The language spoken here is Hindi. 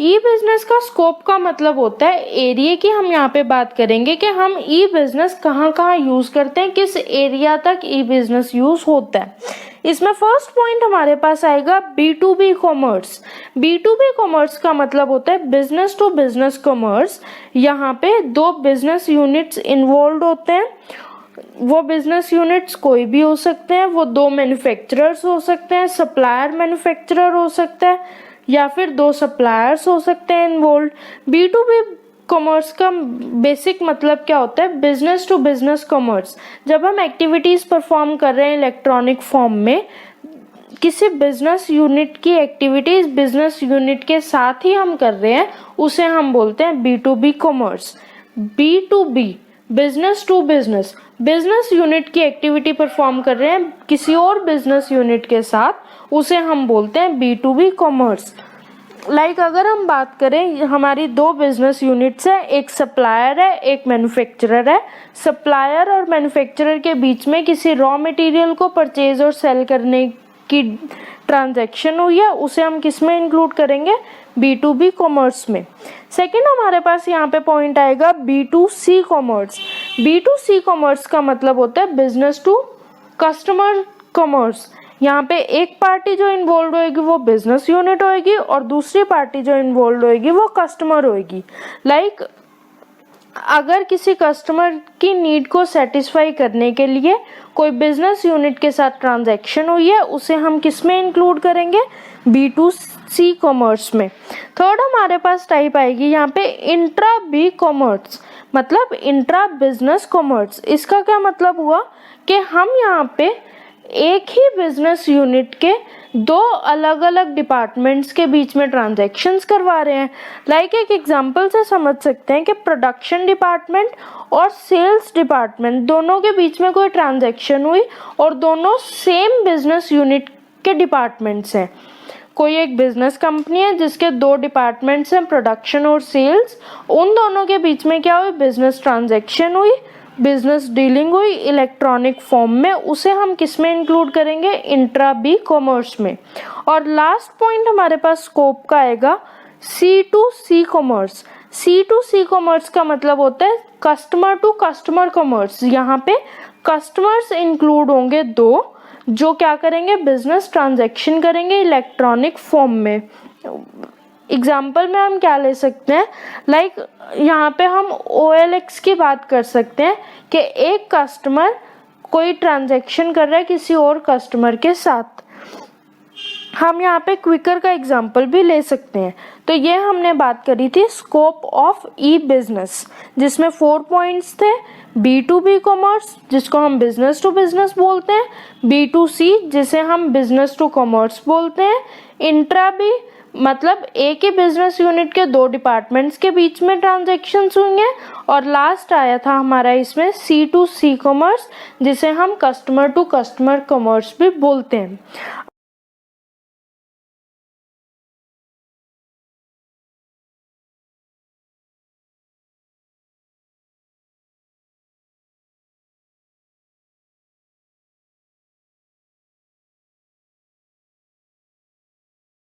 ई बिजनेस का स्कोप का मतलब होता है एरिया की। हम यहाँ पे बात करेंगे कि हम ई बिजनेस कहाँ कहाँ यूज करते हैं, किस एरिया तक ई बिजनेस यूज होता है। इसमें फर्स्ट पॉइंट हमारे पास आएगा B2B कॉमर्स। B2B कॉमर्स का मतलब होता है बिजनेस टू बिजनेस कॉमर्स। यहाँ पे दो बिजनेस यूनिट्स इन्वॉल्व होते हैं। वो बिजनेस यूनिट्स कोई भी हो सकते हैं, वो दो मैन्युफैक्चरर्स हो सकते हैं, सप्लायर मैन्युफैक्चरर हो सकता है, या फिर दो सप्लायर्स हो सकते हैं इन्वॉल्व। B2B कॉमर्स का बेसिक मतलब क्या होता है, बिजनेस टू बिजनेस कॉमर्स। जब हम एक्टिविटीज परफॉर्म कर रहे हैं इलेक्ट्रॉनिक फॉर्म में, किसी बिजनेस यूनिट की एक्टिविटीज बिजनेस यूनिट के साथ ही हम कर रहे हैं, उसे हम बोलते हैं B2B commerce. B2B business to business, business unit की एक्टिविटी परफॉर्म कर रहे हैं किसी और बिजनेस यूनिट के साथ, उसे हम बोलते हैं B2B कॉमर्स। लाइक अगर हम बात करें, हमारी दो बिजनेस यूनिट्स है, एक सप्लायर है एक मैन्युफैक्चरर है। सप्लायर और मैन्युफैक्चरर के बीच में किसी रॉ मटेरियल को परचेज और सेल करने की ट्रांजैक्शन हुई है, उसे हम किस में इंक्लूड करेंगे, B2B कॉमर्स में। सेकंड हमारे पास यहाँ पे पॉइंट आएगा B2C कॉमर्स। B2C कॉमर्स का मतलब होता है बिजनेस टू कस्टमर कॉमर्स। यहाँ पे एक पार्टी जो इन्वॉल्व होएगी वो बिजनेस यूनिट होएगी और दूसरी पार्टी जो इन्वॉल्व होएगी वो कस्टमर होएगी। लाइक अगर किसी कस्टमर की नीड को सेटिस्फाई करने के लिए कोई बिजनेस यूनिट के साथ ट्रांजैक्शन हुई है, उसे हम किस में इंक्लूड करेंगे, B2C कॉमर्स में। थर्ड हमारे पास टाइप आएगी यहाँ पे इंट्रा बी कॉमर्स, मतलब इंट्रा बिजनेस कॉमर्स। इसका क्या मतलब हुआ कि हम यहाँ पे एक ही बिजनेस यूनिट के दो अलग अलग डिपार्टमेंट्स के बीच में ट्रांजैक्शंस करवा रहे हैं। लाइक एक एग्जांपल से समझ सकते हैं कि प्रोडक्शन डिपार्टमेंट और सेल्स डिपार्टमेंट दोनों के बीच में कोई ट्रांजैक्शन हुई और दोनों सेम बिजनेस यूनिट के डिपार्टमेंट्स हैं। कोई एक बिजनेस कंपनी है जिसके दो डिपार्टमेंट्स हैं, प्रोडक्शन और सेल्स, उन दोनों के बीच में क्या हुई, बिजनेस ट्रांजैक्शन हुई, बिजनेस डीलिंग हुई इलेक्ट्रॉनिक फॉर्म में, उसे हम किस में इंक्लूड करेंगे, इंट्रा बी कॉमर्स में। और लास्ट पॉइंट हमारे पास स्कोप का आएगा C2C कॉमर्स। C2C कॉमर्स का मतलब होता है कस्टमर टू कस्टमर कॉमर्स। यहाँ पे कस्टमर्स इंक्लूड होंगे दो, जो क्या करेंगे, बिजनेस ट्रांजैक्शन करेंगे इलेक्ट्रॉनिक फॉर्म में। एग्जाम्पल में हम क्या ले सकते हैं, लाइक यहाँ पे हम OLX की बात कर सकते हैं कि एक कस्टमर कोई ट्रांजैक्शन कर रहा है किसी और कस्टमर के साथ। हम यहाँ पे क्विकर का एग्जाम्पल भी ले सकते हैं। तो ये हमने बात करी थी स्कोप ऑफ ई बिजनेस, जिसमें 4 पॉइंट्स थे। B2B कॉमर्स, जिसको हम बिजनेस टू बिजनेस बोलते हैं, B2C जिसे हम बिजनेस टू कॉमर्स बोलते हैं, इंट्रा बी मतलब एक ही बिजनेस यूनिट के दो डिपार्टमेंट्स के बीच में ट्रांजैक्शंस हुई हैं, और लास्ट आया था हमारा इसमें C2C कॉमर्स, जिसे हम कस्टमर टू कस्टमर कॉमर्स भी बोलते हैं।